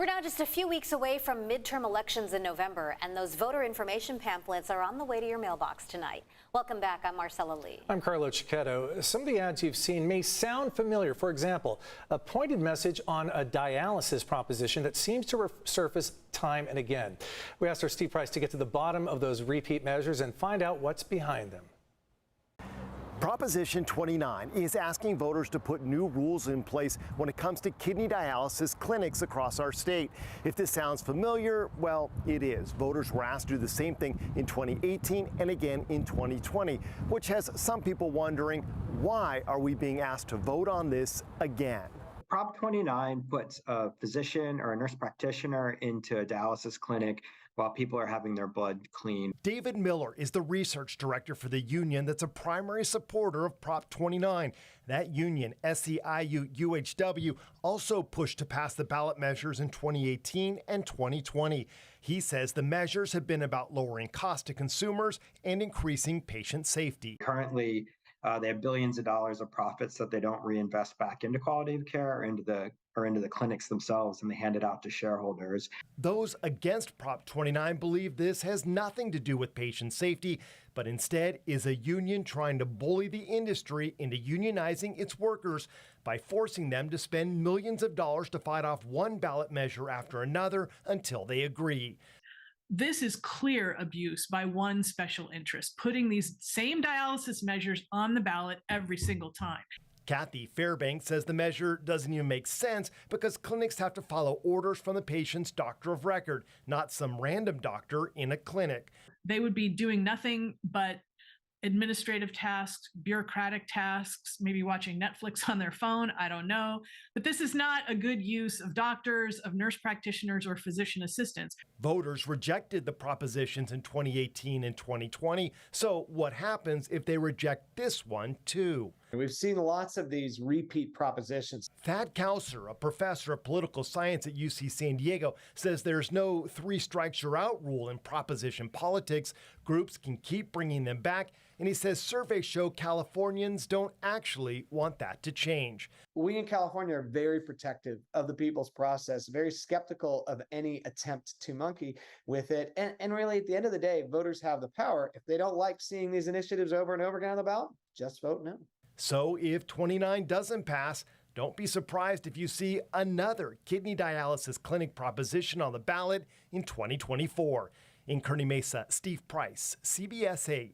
We're now just a few weeks away from midterm elections in November, and those voter information pamphlets are on the way to your mailbox tonight. Welcome back. I'm Marcella Lee. I'm Carlo Cicchetto. Some of the ads you've seen may sound familiar. For example, a pointed message on a dialysis proposition that seems to surface time and again. We asked our Steve Price to get to the bottom of those repeat measures and find out what's behind them. Proposition 29 is asking voters to put new rules in place when it comes to kidney dialysis clinics across our state. If this sounds familiar, well, it is. Voters were asked to do the same thing in 2018 and again in 2020, which has some people wondering, why are we being asked to vote on this again? Prop 29 puts a physician or a nurse practitioner into a dialysis clinic while people are having their blood cleaned. David Miller is the research director for the union that's a primary supporter of Prop 29. That union, SEIU-UHW, also pushed to pass the ballot measures in 2018 and 2020. He says the measures have been about lowering costs to consumers and increasing patient safety. Currently, they have billions of dollars of profits that they don't reinvest back into quality of care or into the clinics themselves, and they hand it out to shareholders. Those against Prop 29 believe this has nothing to do with patient safety, but instead is a union trying to bully the industry into unionizing its workers by forcing them to spend millions of dollars to fight off one ballot measure after another until they agree. This is clear abuse by one special interest, putting these same dialysis measures on the ballot every single time. Kathy Fairbanks says the measure doesn't even make sense because clinics have to follow orders from the patient's doctor of record, not some random doctor in a clinic. They would be doing nothing but administrative tasks, bureaucratic tasks, maybe watching Netflix on their phone, I don't know. But this is not a good use of doctors, of nurse practitioners, or physician assistants. Voters rejected the propositions in 2018 and 2020. So what happens if they reject this one too? We've seen lots of these repeat propositions. Thad Kauser, a professor of political science at UC San Diego, says there's no three strikes you're out rule in proposition politics. Groups can keep bringing them back. And he says surveys show Californians don't actually want that to change. We in California are very protective of the people's process, very skeptical of any attempt to monkey with it. And really, at the end of the day, voters have the power. If they don't like seeing these initiatives over and over again on the ballot, just vote no. So if 29 doesn't pass, don't be surprised if you see another kidney dialysis clinic proposition on the ballot in 2024. In Kearney Mesa, Steve Price, CBS 8.